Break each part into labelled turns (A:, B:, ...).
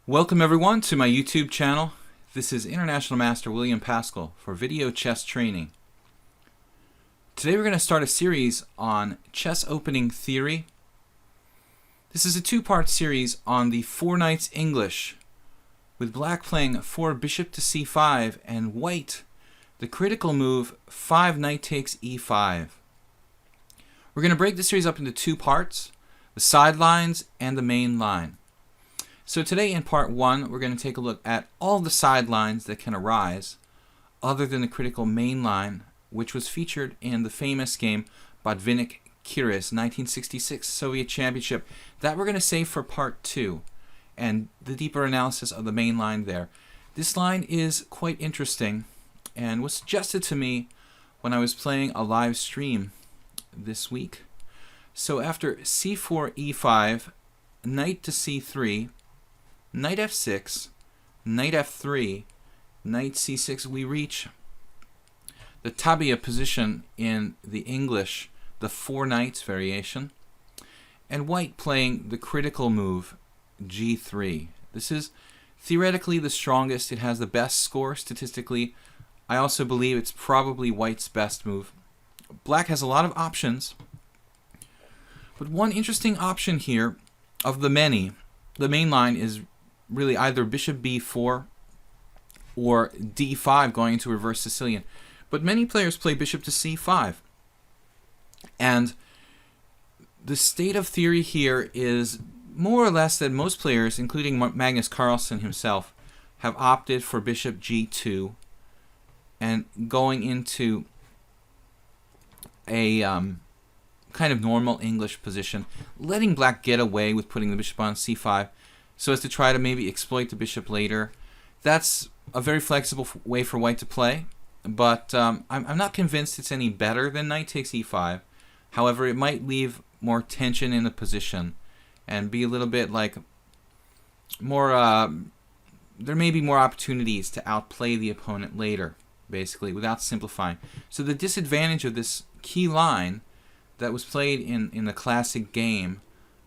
A: Welcome everyone to my YouTube channel. This is International Master William Paschall for Video Chess Training. Today we're going to start a series on chess opening theory. This is a two-part series on the four knights English, with black playing 4 bishop to c5 and white the critical move 5 knight takes e5. We're going to break the series up into two parts, the sidelines and the main line. So today in part 1, we're going to take a look at all the sidelines that can arise other than the critical main line, which was featured in the famous game VideoChessTraining 1966 Soviet Championship. That we're going to save for part 2 and the deeper analysis of the main line there. This line is quite interesting and was suggested to me when I was playing a live stream this week. So after c4, e5, knight to c3, knight f6, knight f3, knight c6, we reach the tabia position in the English, the 4 knights variation, and white playing the critical move g3. This is theoretically the strongest. It has the best score statistically. I also believe it's probably white's best move. Black has a lot of options, but one interesting option here of the many, the main line is really either bishop b4 or d5 going into reverse Sicilian. But many players play bishop to c5. And the state of theory here is more or less that most players, including Magnus Carlsen himself, have opted for bishop g2 and going into a kind of normal English position, letting black get away with putting the bishop on c5 so as to try to maybe exploit the bishop later. That's a very flexible way for white to play, but I'm not convinced it's any better than knight takes e5. However, it might leave more tension in the position and be a little bit like more, there may be more opportunities to outplay the opponent later, basically, without simplifying. So the disadvantage of this key line that was played in the classic game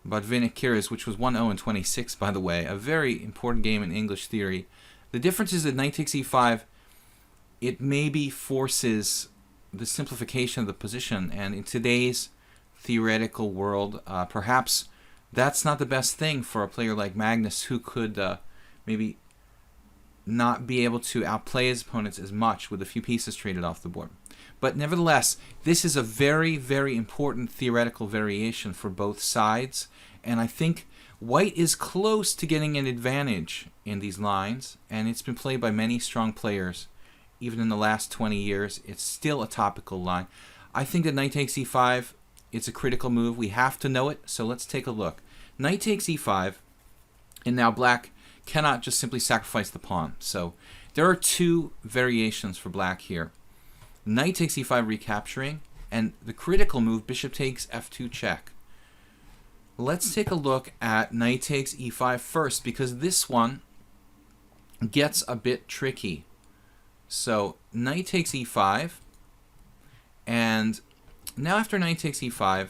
A: VideoChessTraining, which was 1-0-26, by the way, a very important game in English theory. The difference is that knight takes e5, it maybe forces the simplification of the position, and in today's theoretical world, perhaps that's not the best thing for a player like Magnus, who could maybe not be able to outplay his opponents as much with a few pieces traded off the board. But nevertheless, this is a very, very important theoretical variation for both sides, and I think white is close to getting an advantage in these lines, and it's been played by many strong players. Even in the last 20 years, it's still a topical line. I think that knight takes e5, it's a critical move. We have to know it, so let's take a look. Knight takes e5, and now black cannot just simply sacrifice the pawn. So there are two variations for black here. Knight takes e5 recapturing, and the critical move bishop takes f2 check. Let's take a look at knight takes e5 first, because this one gets a bit tricky. So knight takes e5, and now after knight takes e5,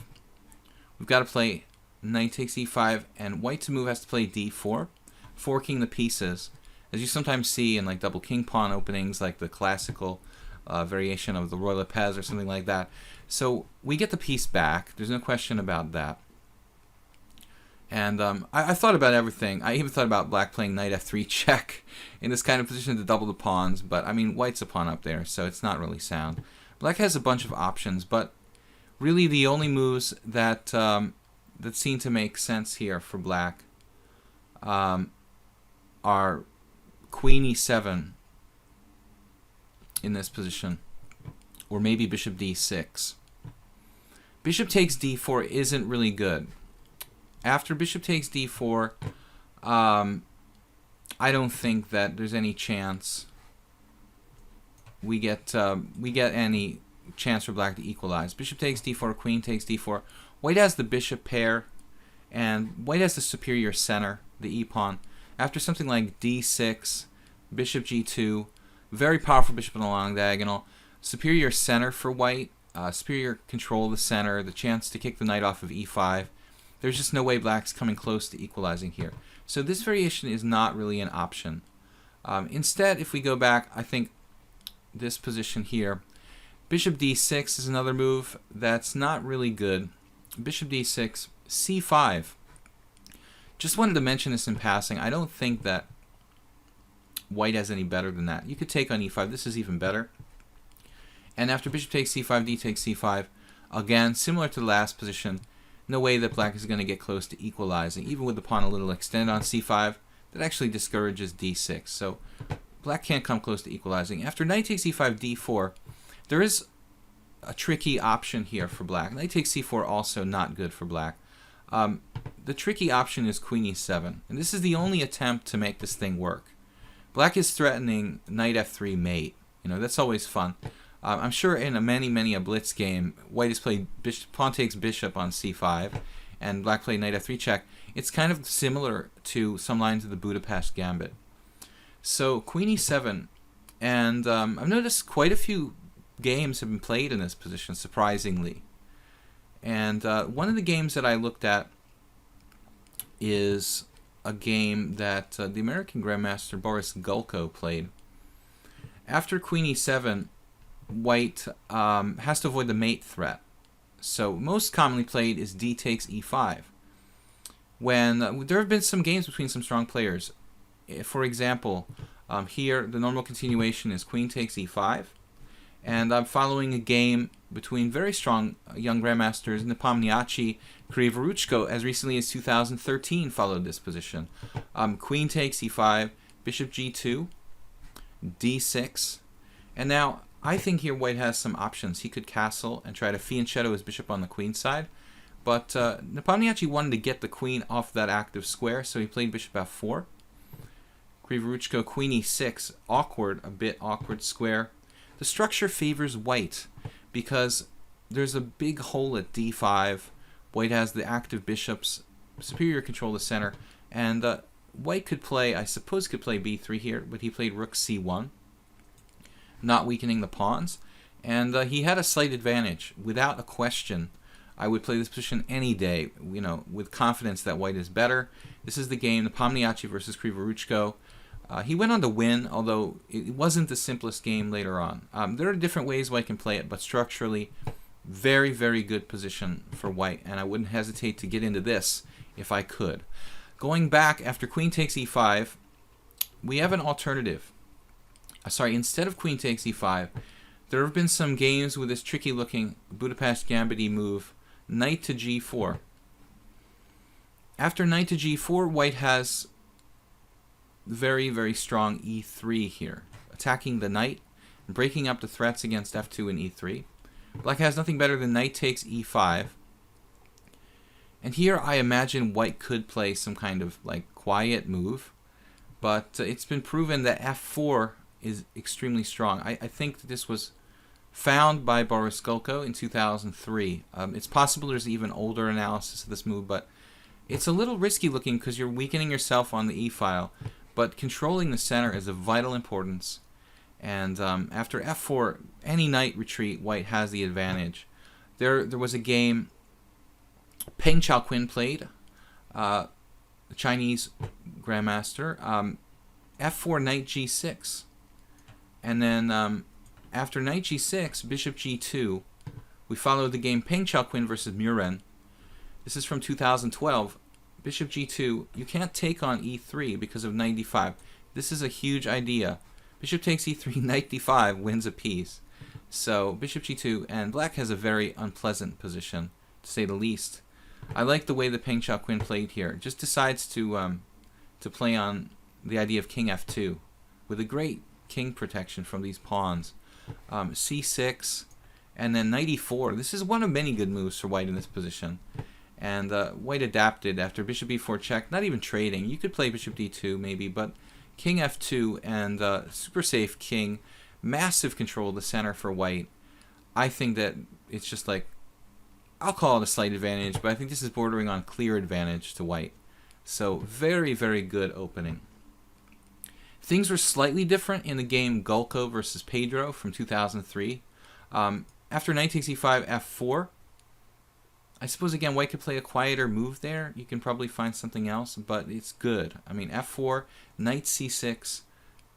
A: we've got to play knight takes e5, and white to move has to play d4, forking the pieces, as you sometimes see in like double king pawn openings, like the classical variation of the Roy Lopez or something like that. So we get the piece back. There's no question about that. And I thought about everything. I even thought about black playing knight f3 check in this kind of position to double the pawns, but I mean white's a pawn up there, so it's not really sound. Black has a bunch of options, but really the only moves that that seem to make sense here for black are queen e7 in this position, or maybe bishop d6. Bishop takes d4 isn't really good. After bishop takes d4, I don't think that there's any chance we get any chance for black to equalize. Bishop takes d4, queen takes d4. White has the bishop pair, and white has the superior center, the e-pawn. After something like d6, bishop g2, very powerful bishop on the long diagonal, superior center for white, superior control of the center, the chance to kick the knight off of e5. There's just no way black's coming close to equalizing here. So this variation is not really an option. Instead, if we go back, I think this position here, bishop d6 is another move that's not really good. Bishop d6, c5. Just wanted to mention this in passing. I don't think that white has any better than that. You could take on e5. This is even better. And after bishop takes c5, d takes c5, again, similar to the last position, no way that black is going to get close to equalizing. Even with the pawn a little extended on c5, that actually discourages d6. So black can't come close to equalizing. After knight takes e5, d4, there is a tricky option here for black. Knight takes c4 also not good for black. The tricky option is queen e7, and this is the only attempt to make this thing work. Black is threatening knight f3 mate. You know, that's always fun. I'm sure in a many a blitz game, white has played pawn takes bishop on c5, and black played knight f3 check. It's kind of similar to some lines of the Budapest gambit. So queen e7, and I've noticed quite a few games have been played in this position, surprisingly. And one of the games that I looked at is a game that the American Grandmaster Boris Gulko played. After queen e7, white has to avoid the mate threat. So most commonly played is d takes e5. When there have been some games between some strong players. For example, here the normal continuation is queen takes e5. And I'm following a game between very strong young grandmasters, Nepomniachtchi, Krivoruchko, as recently as 2013 followed this position. Queen takes e5, bishop g2, d6, and now I think here white has some options. He could castle and try to fianchetto his bishop on the queen side, but Nepomniachtchi wanted to get the queen off that active square, so he played bishop f4. Krivoruchko, queen e6, awkward, a bit awkward square. The structure favors white because there's a big hole at d5. White has the active bishops, superior control of the center, and white could play, I suppose could play b3 here, but he played rook c1, not weakening the pawns, and he had a slight advantage. Without a question, I would play this position any day, you know, with confidence that white is better. This is the game, Nepomniachtchi versus Krivoruchko. He went on to win, although it wasn't the simplest game later on. There are different ways white can play it, but structurally, very, very good position for white, and I wouldn't hesitate to get into this if I could. Going back, after queen takes e5, we have an alternative. Instead of queen takes e5, there have been some games with this tricky-looking Budapest gambit move, knight to g4. After knight to g4, white has very, very strong e3 here, attacking the knight and breaking up the threats against f2 and e3. Black has nothing better than knight takes e5. And here I imagine white could play some kind of like quiet move, but it's been proven that f4 is extremely strong. I think that this was found by Boris Gulko in 2003. It's possible there's even older analysis of this move, but it's a little risky looking because you're weakening yourself on the e-file, but controlling the center is of vital importance. And after f4, any knight retreat, white has the advantage. There was a game Peng Chao-Quinn played, the Chinese grandmaster, f4, knight g6. And then after knight g6, bishop g2, we followed the game Peng Chao-Quinn versus Muren. This is from 2012. Bishop g2, you can't take on e3 because of knight d5. This is a huge idea. Bishop takes e3, knight d5 wins a piece. So bishop g2, and black has a very unpleasant position, to say the least. I like the way that Peng Chao-Quinn played here. Just decides to play on the idea of king f2 with a great king protection from these pawns. c6, and then knight e4. This is one of many good moves for white in this position. And white adapted after bishop e4 check, not even trading. You could play bishop d2 maybe, but king f2 and super safe king, massive control of the center for white. I think that it's just like, I'll call it a slight advantage, but I think this is bordering on clear advantage to white. So very, very good opening. Things were slightly different in the game Gulko versus Pedro from 2003. After knight takes e5, f4, I suppose, again, white could play a quieter move there. You can probably find something else, but it's good. I mean, f4, knight c6,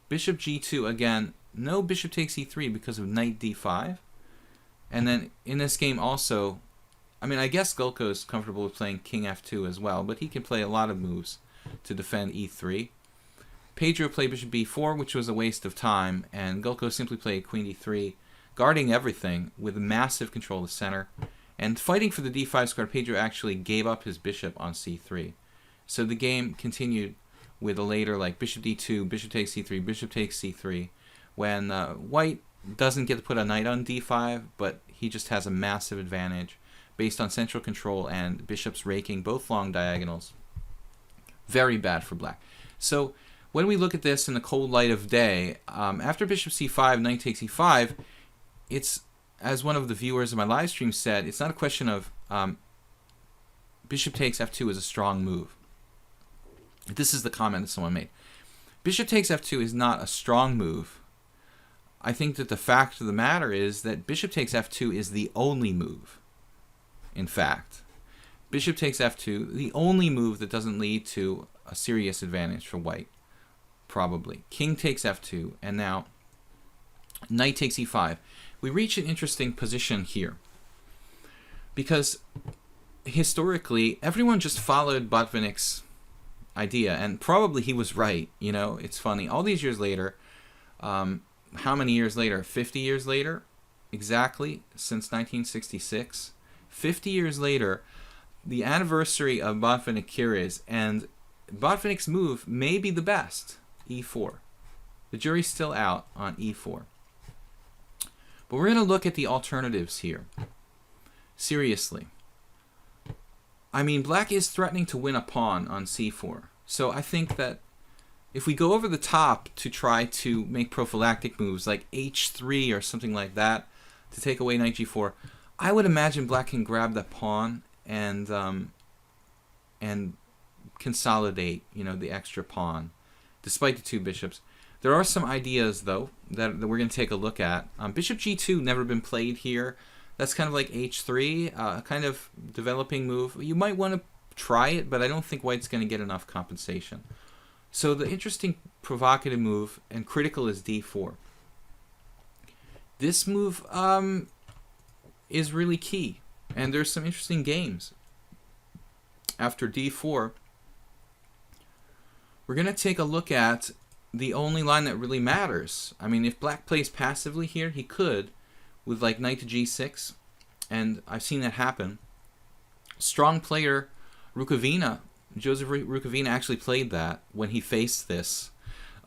A: bishop g2. Again, no bishop takes e3 because of knight d5. And then in this game also, I mean, I guess Gulko is comfortable with playing king f2 as well, but he can play a lot of moves to defend e3. Pedro played bishop b4, which was a waste of time, and Gulko simply played queen d3, guarding everything with massive control of the center. And fighting for the d5 square, Pedro actually gave up his bishop on c3. So the game continued with a later, like, bishop d2, bishop takes c3, bishop takes c3, when white doesn't get to put a knight on d5, but he just has a massive advantage based on central control and bishops raking both long diagonals. Very bad for black. So when we look at this in the cold light of day, after bishop c5, knight takes e5, it's, as one of the viewers of my live stream said, it's not a question of bishop takes f2 is a strong move. This is the comment that someone made. Bishop takes f2 is not a strong move. I think that the fact of the matter is that bishop takes f2 is the only move. In fact, bishop takes f2, the only move that doesn't lead to a serious advantage for white, probably. King takes f2, and now knight takes e5. We reach an interesting position here, because historically everyone just followed Botvinnik's idea, and probably he was right. You know, it's funny. All these years later, how many years later? 50 years later, exactly, since 1966. 50 years later, the anniversary of Botvinnik-Curies, and Botvinnik's move may be the best, e4. The jury's still out on e4. But we're going to look at the alternatives here. Seriously. I mean, black is threatening to win a pawn on c4. So I think that if we go over the top to try to make prophylactic moves like h3 or something like that to take away knight g4, I would imagine black can grab the pawn and consolidate, you know, the extra pawn, despite the two bishops. There are some ideas, though, that we're going to take a look at. Bishop g2 never been played here. That's kind of like h3, kind of developing move. You might want to try it, but I don't think white's going to get enough compensation. So the interesting provocative move and critical is d4. This move is really key, and there's some interesting games. After d4, we're going to take a look at the only line that really matters. I mean, if black plays passively here, he could, with like knight to g6, and I've seen that happen. Strong player Rukavina, Joseph Rukavina, actually played that when he faced this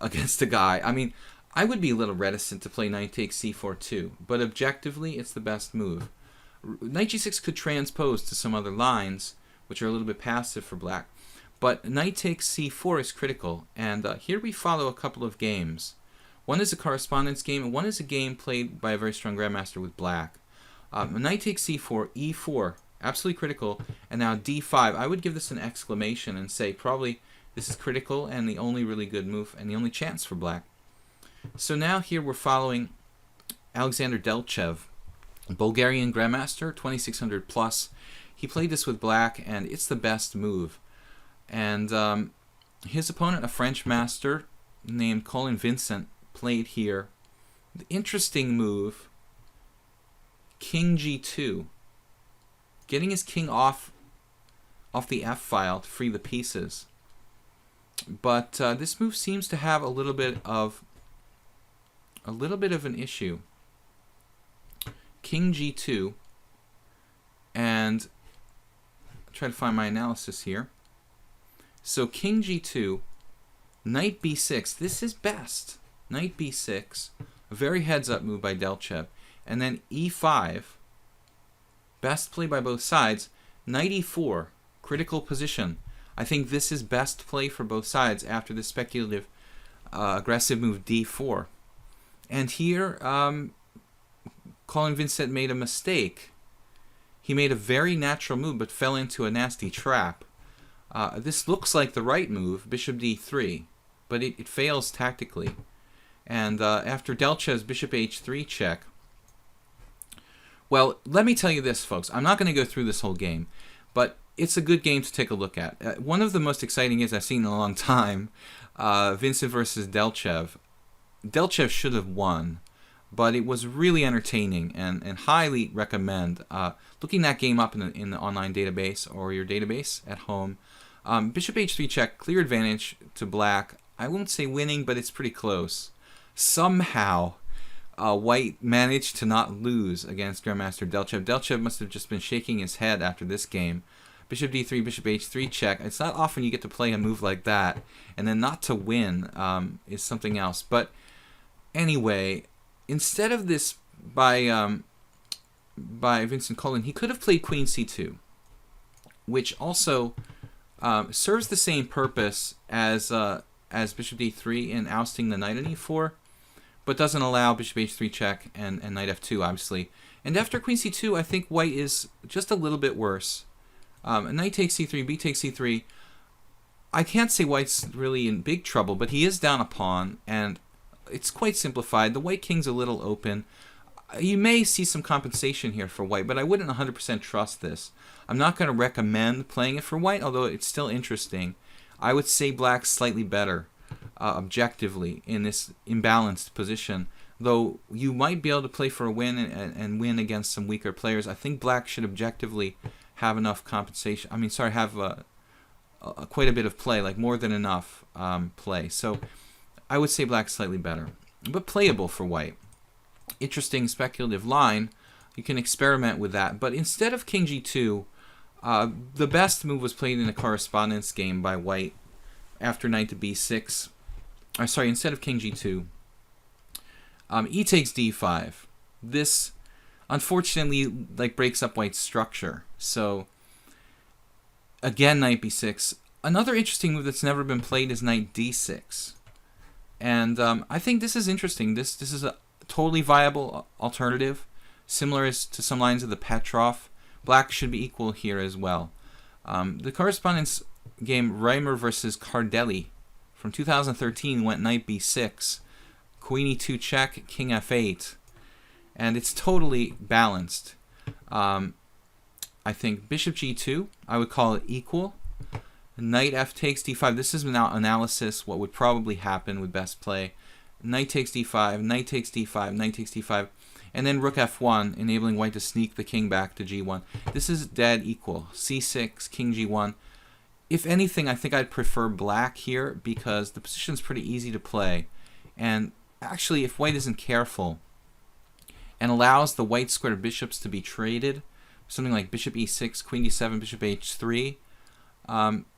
A: against a guy. I mean, I would be a little reticent to play knight takes c4 too, but objectively, it's the best move. Knight g6 could transpose to some other lines, which are a little bit passive for black. But knight takes c4 is critical, and here we follow a couple of games. One is a correspondence game, and one is a game played by a very strong grandmaster with black. Knight takes c4, e4, absolutely critical, and now d5. I would give this an exclamation and say probably this is critical and the only really good move and the only chance for black. So now here we're following Alexander Delchev, Bulgarian grandmaster, 2600 plus. He played this with black, and it's the best move. And his opponent, a French master named Colin Vincent, played here. The interesting move, king g2. Getting his king off the f-file to free the pieces. But this move seems to have a little bit of an issue. King g2, and I'll try to find my analysis here. So king g2, knight b6. This is best. Knight b6, a very heads-up move by Delchev, and then e5. Best play by both sides. Knight e4, critical position. I think this is best play for both sides after the speculative, aggressive move d4. And here, Colin Vincent made a mistake. He made a very natural move, but fell into a nasty trap. This looks like the right move, bishop d3, but it fails tactically. And after Delchev's bishop h3 check, Well, let me tell you this, folks. I'm not going to go through this whole game, but it's a good game to take a look at. One of the most exciting games I've seen in a long time, Vincent versus Delchev. Delchev should have won, but it was really entertaining and highly recommend looking that game up in the online database or your database at home. Bishop h3 check, clear advantage to black. I won't say winning, but it's pretty close. Somehow, White managed to not lose against Grandmaster Delchev. Delchev must have just been shaking his head after this game. Bishop d3, bishop h3 check. It's not often you get to play a move like that, and then not to win is something else. But anyway, instead of this by Vincent Colin, he could have played queen c2, which also serves the same purpose as bishop d3 in ousting the knight on e4, but doesn't allow bishop h3 check and knight f2, obviously. And after queen c2, I think White is just a little bit worse. Knight takes c3, b takes c3. I can't say White's really in big trouble, but he is down a pawn, and it's quite simplified. The White king's a little open. You may see some compensation here for White, but I wouldn't 100% trust this. I'm not going to recommend playing it for White, although it's still interesting. I would say Black's slightly better objectively in this imbalanced position, though you might be able to play for a win and win against some weaker players. I think Black should objectively have enough compensation. I mean, sorry, have quite a bit of play, like more than enough play. So I would say Black's slightly better, but playable for White. Interesting speculative line. You can experiment with that. But instead of king g2, the best move was played in a correspondence game by White after knight to b6. Sorry, instead of king g2, e takes d5. This, unfortunately, breaks up White's structure. So, again, knight b6. Another interesting move that's never been played is knight d6. And I think this is interesting. This is a totally viable alternative, similar to some lines of the Petrov. Black should be equal here as well. The correspondence game Reimer versus Cardelli from 2013 went knight b6, queen e2 check, king f8, and it's totally balanced. I think bishop g2, I would call it equal. Knight f takes d5. This is now analysis, what would probably happen with best play. Knight takes d5, knight takes d5, knight takes d5, and then rook f1, enabling White to sneak the king back to g1. This is dead equal. c6, king g1. If anything, I think I'd prefer Black here because the position's pretty easy to play. And actually, if White isn't careful and allows the White squared bishops to be traded, something like bishop e6, queen d7, bishop h3,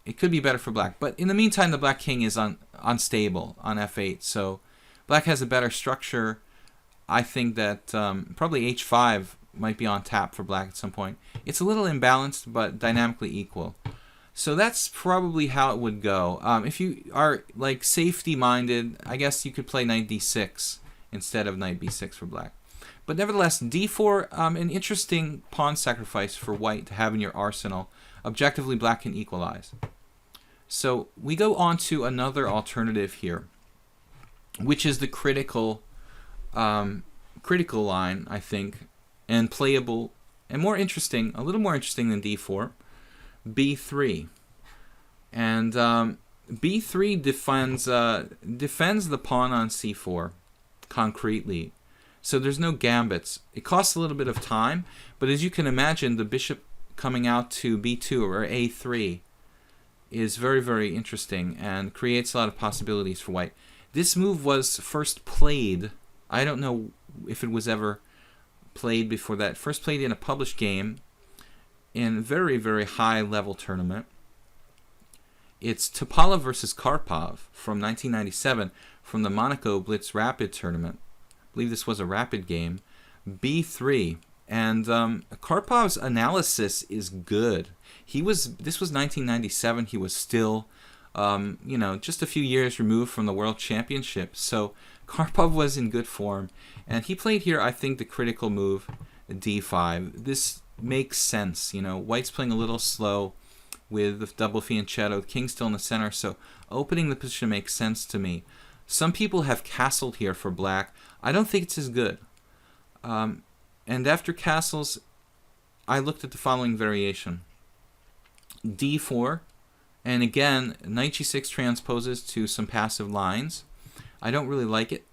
A: it could be better for Black. But in the meantime, the Black king is unstable on f8, so Black has a better structure. I think that probably h5 might be on tap for Black at some point. It's a little imbalanced, but dynamically equal. So that's probably how it would go. If you are safety-minded, I guess you could play knight d6 instead of knight b6 for Black. But nevertheless, d4, an interesting pawn sacrifice for White to have in your arsenal. Objectively, Black can equalize. So we go on to another alternative here, which is the critical line, I think, and playable and more interesting, a little more interesting than d4, b3. And b3 defends the pawn on c4 concretely. So there's no gambits. It costs a little bit of time, but as you can imagine, the bishop coming out to b2 or a3 is very, very interesting and creates a lot of possibilities for White. This move was first played, I don't know if it was ever played before that, first played in a published game in a very, very high level tournament. It's Topalov versus Karpov from 1997 from the Monaco Blitz Rapid tournament. I believe this was a rapid game. b3. And Karpov's analysis is good. This was 1997. He was still, just a few years removed from the World Championship. So Karpov was in good form. And he played here, I think, the critical move, d5. This makes sense. White's playing a little slow with the double fianchetto. King's still in the center. So opening the position makes sense to me. Some people have castled here for Black. I don't think it's as good. And after castles, I looked at the following variation. d4, and again, knight g6 transposes to some passive lines. I don't really like it.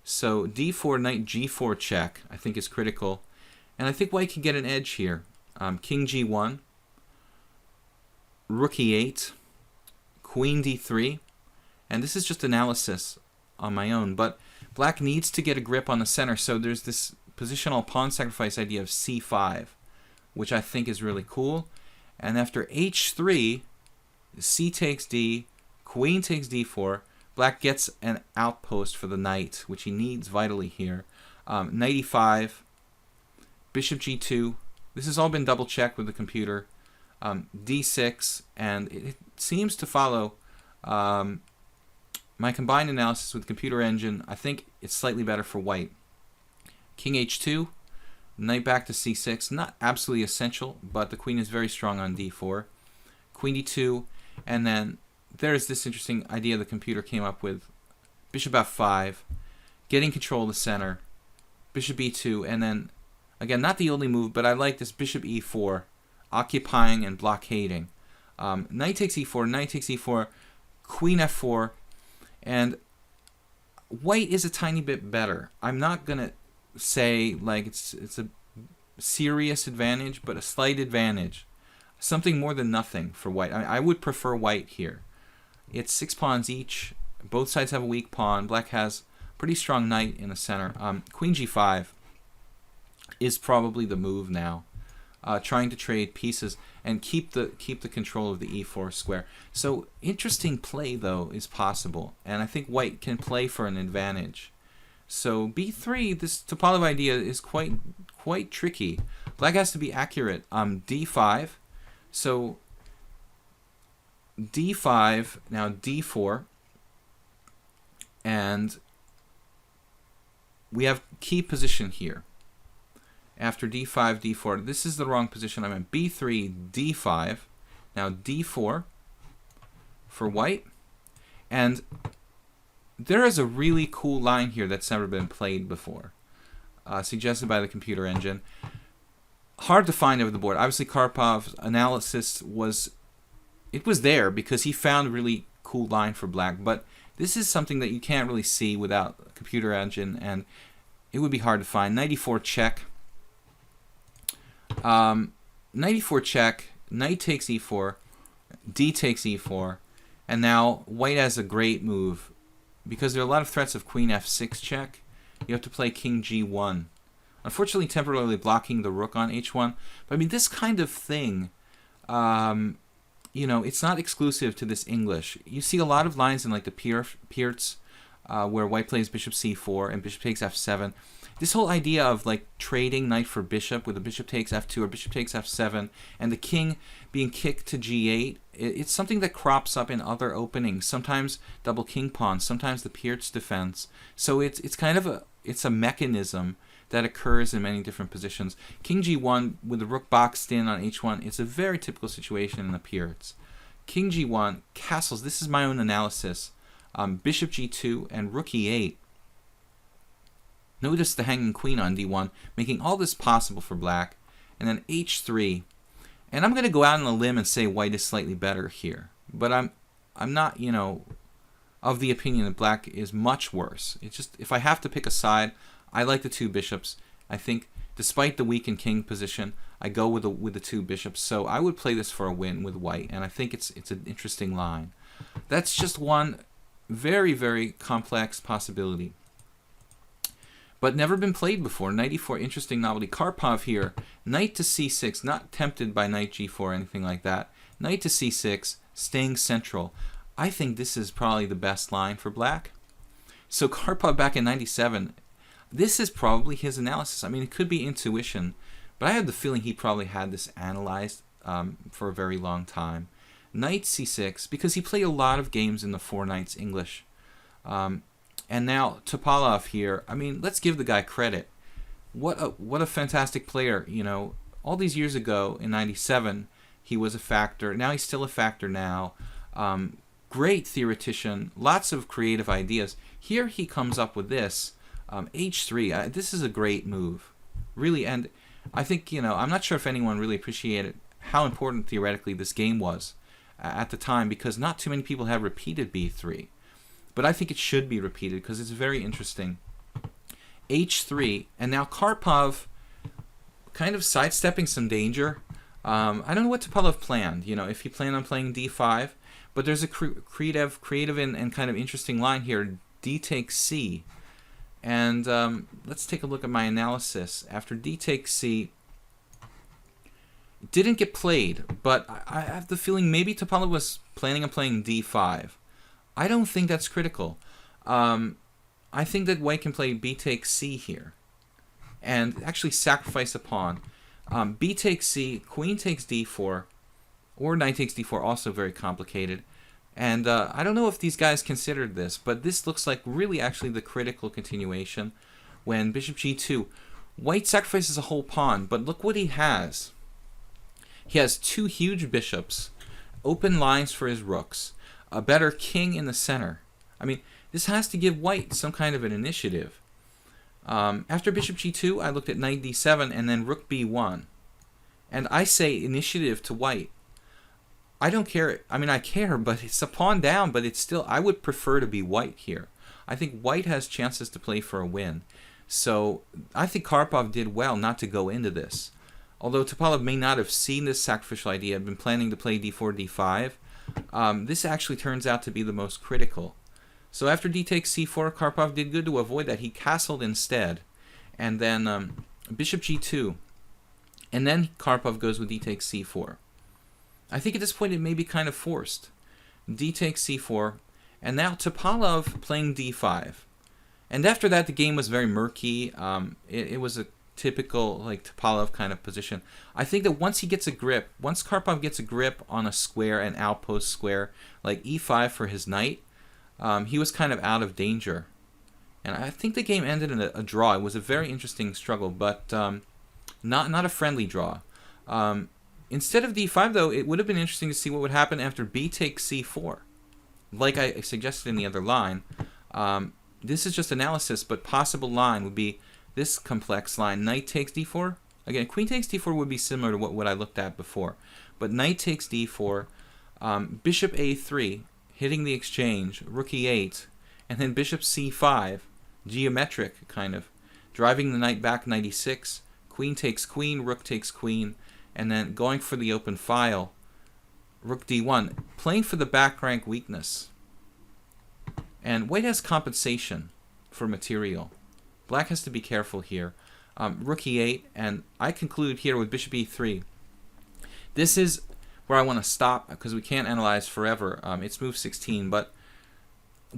A: So d4, knight g4 check, I think is critical. And I think white can get an edge here. King g1, rook e8, queen d3. And this is just analysis on my own. But black needs to get a grip on the center. So there's this positional pawn sacrifice idea of c5, which I think is really cool. And after h3, c takes d, queen takes d4. Black gets an outpost for the knight, which he needs vitally here. Knight e5, bishop g2. This has all been double checked with the computer. d6, and it seems to follow my combined analysis with the computer engine. I think it's slightly better for white. King h2, knight back to c6. Not absolutely essential, but the queen is very strong on d4. Queen d2, and then there's this interesting idea the computer came up with. Bishop f5, getting control of the center. Bishop e2, and then, again, not the only move, but I like this bishop e4, occupying and blockading. Knight takes e4, knight takes e4, queen f4, and white is a tiny bit better. I'm not going to say like it's a serious advantage, but a slight advantage. Something more than nothing for white. I would prefer white here. It's 6 pawns each. Both sides have a weak pawn. Black has pretty strong knight in the center. Queen g5 is probably the move now. Trying to trade pieces and keep the control of the e4 square. So interesting play though is possible, and I think white can play for an advantage. So b3, this Topalov idea is quite tricky. Black has to be accurate. d5, so d5, now d4, and we have key position here. After d5, d4, this is the wrong position. I'm at b3, d5, now d4 for white, and there is a really cool line here that's never been played before, suggested by the computer engine. Hard to find over the board. Obviously, Karpov's analysis was there because he found a really cool line for black, but this is something that you can't really see without a computer engine, and it would be hard to find. Knight e4 check. Knight e4 check, knight takes e4, d takes e4, and now white has a great move because there are a lot of threats of queen f6 check. You have to play king g1. Unfortunately, temporarily blocking the rook on h1. But I mean, this kind of thing, you know, it's not exclusive to this English. You see a lot of lines in like the Pierts where white plays bishop c4 and bishop takes f7. This whole idea of like trading knight for bishop, with a bishop takes f2 or bishop takes f7, and the king being kicked to g8, it's something that crops up in other openings. Sometimes double king pawn, sometimes the Pierts defense. So it's kind of a mechanism that occurs in many different positions. King g1 with the rook boxed in on h1, it's a very typical situation in the Pierts. King g1, castles, this is my own analysis. Bishop g2 and rook e8. Notice the hanging queen on d1, making all this possible for black. And then h3. And I'm going to go out on a limb and say white is slightly better here. But I'm not, you know, of the opinion that black is much worse. It's just, if I have to pick a side, I like the two bishops. I think despite the weakened king position, I go with the two bishops. So I would play this for a win with white, and I think it's an interesting line. That's just one very, very complex possibility, but never been played before. Knight e4, interesting novelty. Karpov here, knight to c6, not tempted by knight g4 or anything like that. Knight to c6, staying central. I think this is probably the best line for black. So Karpov back in 97, this is probably his analysis. I mean, it could be intuition, but I have the feeling he probably had this analyzed for a very long time. Knight c6, because he played a lot of games in the Four Knights English. And now Topalov here, I mean, let's give the guy credit. What a fantastic player. You know, all these years ago in 97, he was a factor. Now he's still a factor now. Great theoretician, lots of creative ideas. Here he comes up with this. h3, this is a great move. really. And I think, I'm not sure if anyone really appreciated how important theoretically this game was at the time, because not too many people have repeated b3. But I think it should be repeated because it's very interesting. h3, and now Karpov kind of sidestepping some danger. I don't know what Topalov planned, if he planned on playing d5, but there's a creative and kind of interesting line here. D takes c. And let's take a look at my analysis. After d takes c, it didn't get played, but I have the feeling maybe Topalov was planning on playing d5. I don't think that's critical. I think that white can play b takes c here and actually sacrifice a pawn. B takes c, queen takes d4, or knight takes d4, also very complicated. And I don't know if these guys considered this, but this looks like really actually the critical continuation. When bishop g2, white sacrifices a whole pawn, but look what he has. He has two huge bishops, open lines for his rooks, a better king in the center. I mean, this has to give white some kind of an initiative. After bishop g2, I looked at knight d7 and then rook b1. And I say initiative to white. I don't care. I mean, I care, but it's a pawn down, but it's still, I would prefer to be white here. I think white has chances to play for a win. So I think Karpov did well not to go into this. Although Topalov may not have seen this sacrificial idea, been planning to play d4, d5, this actually turns out to be the most critical. So after d takes c4, Karpov did good to avoid that. He castled instead. And then bishop g2. And then Karpov goes with d takes c4. I think at this point it may be kind of forced. D takes c4. And now Topalov playing d5. And after that, the game was very murky. It was a typical Topalov kind of position. I think that once he gets a grip, once Karpov gets a grip on a square, an outpost square, like e5 for his knight, he was kind of out of danger. And I think the game ended in a draw. It was a very interesting struggle, but not a friendly draw. Instead of d5, though, it would have been interesting to see what would happen after b takes c4. Like I suggested in the other line, this is just analysis, but possible line would be this complex line. Knight takes d4. Again, queen takes d4 would be similar to what I looked at before. But knight takes d4, bishop a3, hitting the exchange, rook e8, and then bishop c5, geometric kind of, driving the knight back, knight e6, queen takes queen, rook takes queen, and then going for the open file, rook d1, playing for the back rank weakness. And white has compensation for material. Black has to be careful here. Rook e8, and I conclude here with bishop e3. This is where I want to stop because we can't analyze forever. It's move 16, but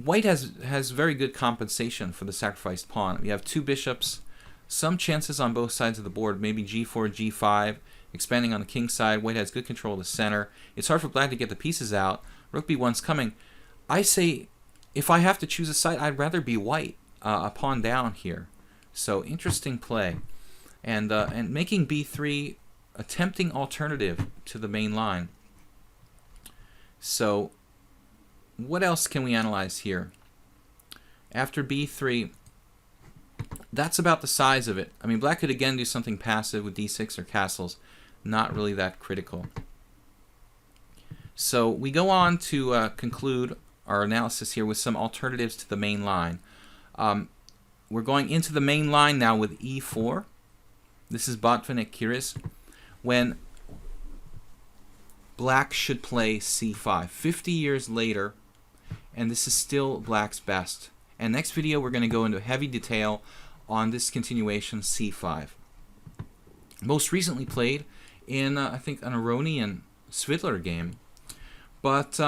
A: white has very good compensation for the sacrificed pawn. We have two bishops, some chances on both sides of the board, maybe g4, g5, expanding on the king side. White has good control of the center. It's hard for black to get the pieces out. Rook b1's coming. I say, if I have to choose a side, I'd rather be white, a pawn down here. So interesting play. And making b3 a tempting alternative to the main line. So what else can we analyze here? After b3, that's about the size of it. I mean, black could again do something passive with d6 or castles. Not really that critical. So we go on to conclude our analysis here with some alternatives to the main line. We're going into the main line now with e4. This is Botvinnik Kiris. When black should play c5. 50 years later, and this is still black's best. And next video we're going to go into heavy detail on this continuation c5. Most recently played in, I think, an Aronian Svidler game. But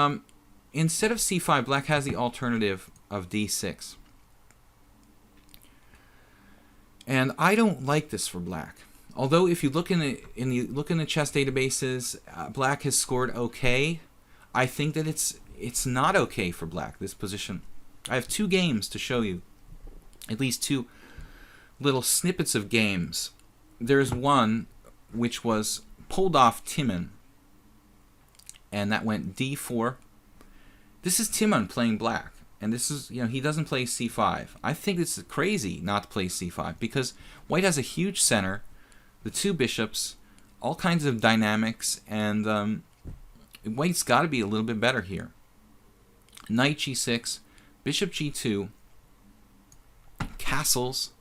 A: instead of c5, black has the alternative of d6. And I don't like this for black. Although if you look in the chess databases, black has scored okay. I think that it's not okay for black, this position. I have two games to show you, at least two little snippets of games. There's one which was pulled off Timon, and that went d4. This is Timon playing black, and this is, he doesn't play c5. I think it's crazy not to play c5 because white has a huge center, the two bishops, all kinds of dynamics, and white's got to be a little bit better here. Knight g6, bishop g2, castles,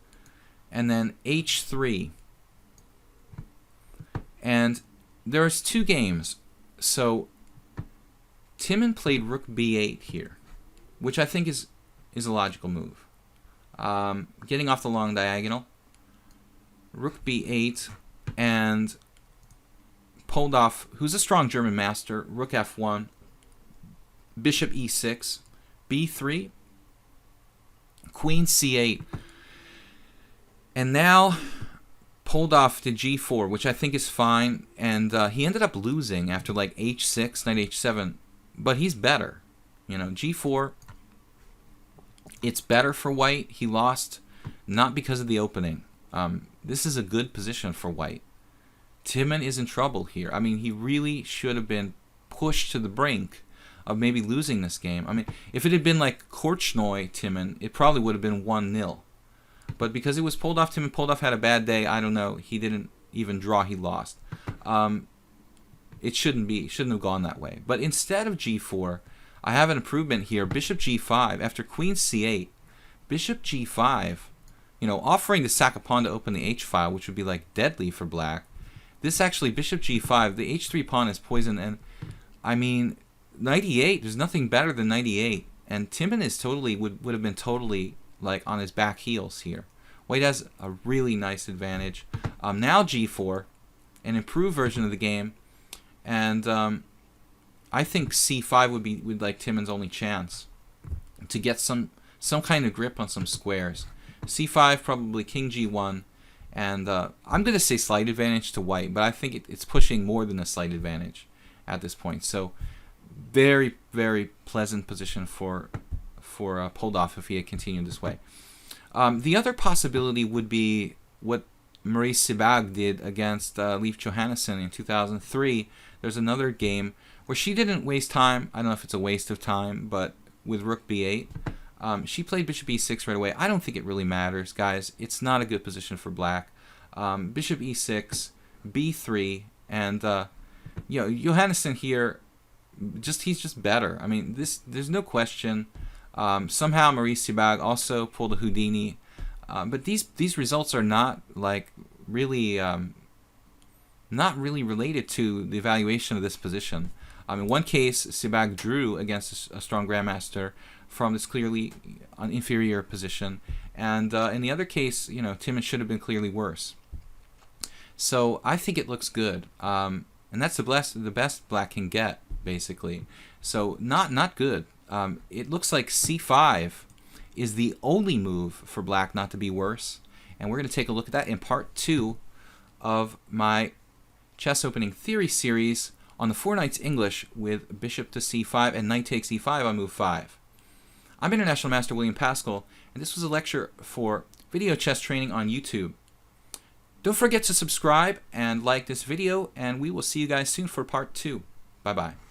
A: and then h3. And there's two games. So Timon played rook b8 here, which I think is a logical move. Getting off the long diagonal, rook b8, and pulled off, who's a strong German master, rook f1, bishop e6, b3, queen c8, and now pulled off to g4, which I think is fine, and he ended up losing after like h6, knight h7, but he's better. G4, it's better for white. He lost not because of the opening. This is a good position for white. Timon is in trouble here. I mean, he really should have been pushed to the brink of maybe losing this game. I mean, if it had been like Korchnoi Timon, it probably would have been 1-0. But because it was pulled off, Timon pulled off had a bad day. I don't know. He didn't even draw. He lost. It shouldn't have gone that way. But instead of g4, I have an improvement here. Bishop g5 after queen c8. Bishop g5, offering to sack a pawn to open the h file, which would be like deadly for black. This actually, bishop g5, the h3 pawn is poisoned, and I mean, knight e8, there's nothing better than knight e8, and Timon is totally, would have been totally like on his back heels here. White has a really nice advantage. Now g4, an improved version of the game, and I think c5 would be like Timon's only chance to get some kind of grip on some squares. c5, probably king g1, and I'm going to say slight advantage to white, but I think it's pushing more than a slight advantage at this point. So very, very pleasant position for pulled off if he had continued this way. The other possibility would be what Maurice Sebag did against Leif Johannesson in 2003. There's another game where she didn't waste time. I don't know if it's a waste of time, but with rook b8. She played bishop e6 right away. I don't think it really matters, guys. It's not a good position for black. Bishop e6, b3, and Johannesson here, he's just better. I mean, there's no question. Somehow Maurice Sebag also pulled a Houdini, but these results are not like really not really related to the evaluation of this position. In one case, Sebag drew against a strong grandmaster from this clearly inferior position, and in the other case, Timon should have been clearly worse. So I think it looks good, and that's the best black can get, basically. So not good. It looks like c5 is the only move for black not to be worse, and we're going to take a look at that in part 2 of my chess opening theory series on the 4 knights English with bishop to c5 and knight takes e5 on move 5. I'm International Master William Paschall, and this was a lecture for Video Chess Training on YouTube. Don't forget to subscribe and like this video, and we will see you guys soon for part 2. Bye-bye.